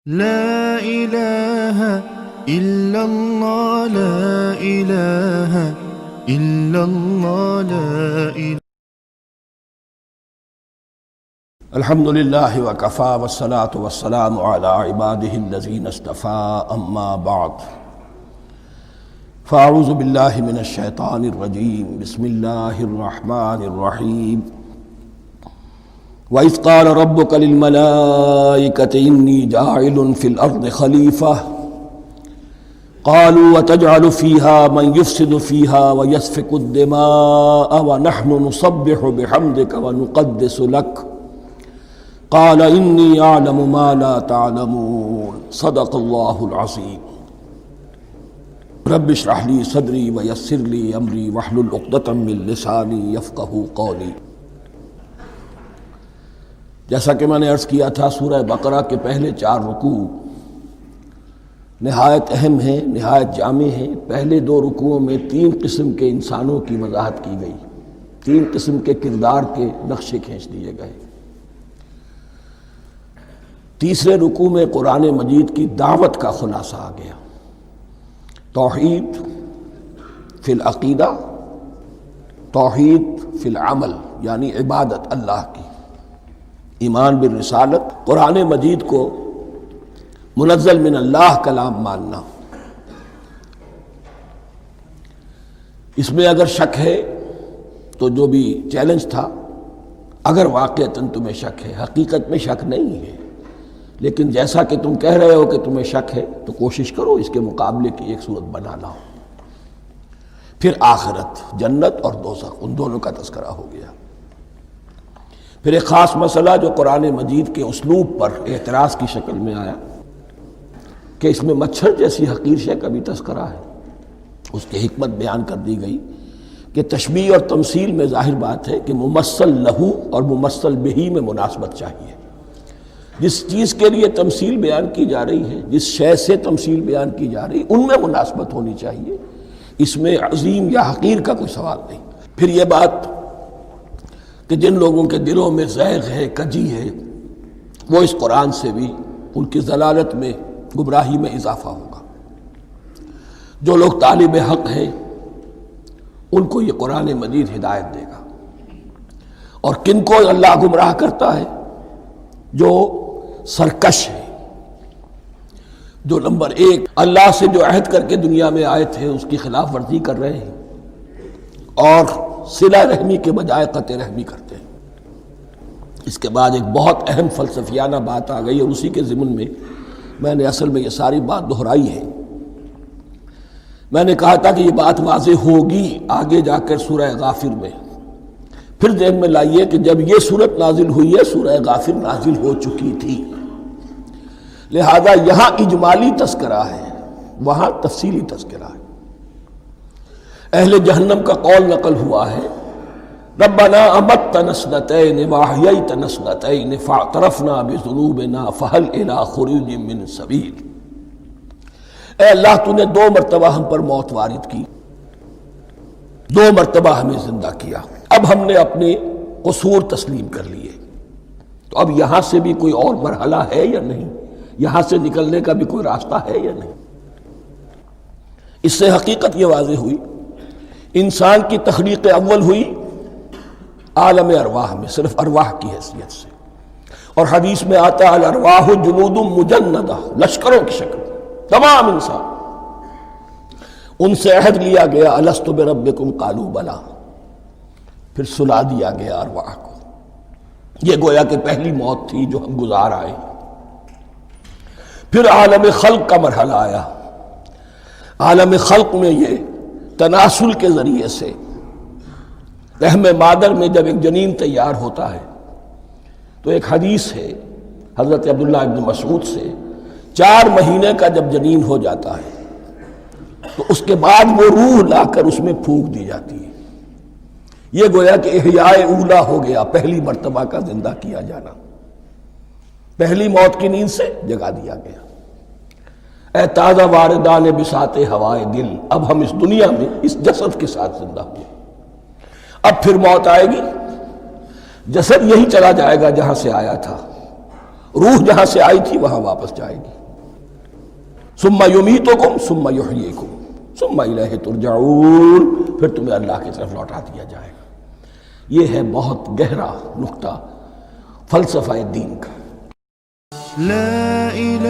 لا إله إلا الله لا إله إلا الله لا إله. الحمد لله وكفى والصلاة والسلام على عباده الذين اصطفى أما بعد فأعوذ بالله من الشيطان الرجيم بسم الله الرحمن الرحيم وَإِذْ قَالَ رَبُّكَ لِلْمَلَائِكَةِ إِنِّي جَاعِلٌ فِي الْأَرْضِ خَلِيفَةً قَالُوا وَتَجْعَلُ فِيهَا مَنْ يُفْسِدُ فِيهَا وَيَسْفِكُ الدِّمَاءَ وَنَحْنُ نُسَبِّحُ بِحَمْدِكَ وَنُقَدِّسُ لَكَ قَالَ إِنِّي أَعْلَمُ مَا لَا تَعْلَمُونَ صدق اللہ العظیم. رب اشرح لي صدری ويسر لي أمری واحلل عقدۃ من لسانی یفقہوا قولی. جیسا کہ میں نے عرض کیا تھا، سورہ بقرہ کے پہلے 4 رکوع نہایت اہم ہیں، نہایت جامع ہیں. پہلے 2 رکوعوں میں 3 قسم کے انسانوں کی وضاحت کی گئی، 3 قسم کے کردار کے نقشے کھینچ دیے گئے. تیسرے رکوع میں قرآن مجید کی دعوت کا خلاصہ آ گیا. توحید فی العقیدہ، توحید فی العمل، یعنی عبادت اللہ کی، ایمان بالرسالت، قرآن مجید کو منزل من اللہ کلام ماننا. اس میں اگر شک ہے تو جو بھی چیلنج تھا، اگر واقعتاً تمہیں شک ہے، حقیقت میں شک نہیں ہے، لیکن جیسا کہ تم کہہ رہے ہو کہ تمہیں شک ہے تو کوشش کرو اس کے مقابلے کی ایک صورت بنا لاؤ. پھر آخرت، جنت اور دوزخ، ان دونوں کا تذکرہ ہو گیا. پھر ایک خاص مسئلہ جو قرآن مجید کے اسلوب پر اعتراض کی شکل میں آیا کہ اس میں مچھر جیسی حقیر شے کا بھی تذکرہ ہے. اس کی حکمت بیان کر دی گئی کہ تشبیہ اور تمثیل میں ظاہر بات ہے کہ ممثل لہو اور ممثل بہی میں مناسبت چاہیے. جس چیز کے لیے تمثیل بیان کی جا رہی ہے، جس شے سے تمثیل بیان کی جا رہی ہے، ان میں مناسبت ہونی چاہیے. اس میں عظیم یا حقیر کا کوئی سوال نہیں. پھر یہ بات کہ جن لوگوں کے دلوں میں زیغ ہے، کجی ہے، وہ اس قرآن سے بھی ان کی ضلالت میں، گمراہی میں اضافہ ہوگا. جو لوگ طالب حق ہیں ان کو یہ قرآن مجید ہدایت دے گا. اور کن کو اللہ گمراہ کرتا ہے؟ جو سرکش ہے، جو نمبر 1 اللہ سے جو عہد کر کے دنیا میں آئے تھے اس کی خلاف ورزی کر رہے ہیں اور صلہ رحمی کے بجائے قطع رحمی کرتے ہیں. اس کے بعد ایک بہت اہم فلسفیانہ بات آ گئی اور اسی کے ضمن میں نے اصل میں یہ ساری بات دہرائی ہے. میں نے کہا تھا کہ یہ بات واضح ہوگی آگے جا کر سورہ غافر میں. پھر ذہن میں لائیے کہ جب یہ صورت نازل ہوئی ہے سورہ غافر نازل ہو چکی تھی، لہذا یہاں اجمالی تذکرہ ہے، وہاں تفصیلی تذکرہ ہے. اہل جہنم کا قول نقل ہوا ہے، ربنا امتنا اثنتین واحییتنا اثنتین فاعترفنا بذنوبنا فہل الی خروج من سبیل. اے اللہ تو نے 2 مرتبہ ہم پر موت وارد کی، 2 مرتبہ ہمیں زندہ کیا، اب ہم نے اپنے قصور تسلیم کر لیے. تو اب یہاں سے بھی کوئی اور مرحلہ ہے یا نہیں؟ یہاں سے نکلنے کا بھی کوئی راستہ ہے یا نہیں؟ اس سے حقیقت یہ واضح ہوئی، انسان کی تخلیق اول ہوئی عالم ارواح میں، صرف ارواح کی حیثیت سے. اور حدیث میں آتا ہے الارواح جنود مجندہ، لشکروں کی شکل، تمام انسان. ان سے عہد لیا گیا الست بربکم قالوا بلا، پھر سلا دیا گیا ارواح کو. یہ گویا کہ پہلی موت تھی جو ہم گزار آئے. پھر عالم خلق کا مرحلہ آیا. عالم خلق میں یہ تناسل کے ذریعے سے رحم مادر میں جب ایک جنین تیار ہوتا ہے تو ایک حدیث ہے حضرت عبداللہ ابن مسعود سے، 4 مہینے کا جب جنین ہو جاتا ہے تو اس کے بعد وہ روح لا کر اس میں پھونک دی جاتی ہے. یہ گویا کہ احیاء اولا ہو گیا، پہلی مرتبہ کا زندہ کیا جانا، پہلی موت کی نیند سے جگا دیا گیا. اے تازہ واردان بساط ہوائے دل، اب ہم اس دنیا میں اس جسد کے ساتھ زندہ ہوئے. اب پھر موت آئے گی، جسد یہی چلا جائے گا جہاں سے آیا تھا، روح جہاں سے آئی تھی وہاں واپس جائے گی. ثم یمیتکم ثم یحییکم ثم الیہ ترجعون، پھر تمہیں اللہ کی طرف لوٹا دیا جائے گا. یہ ہے بہت گہرا نقطہ فلسفہ دین کا. لا إله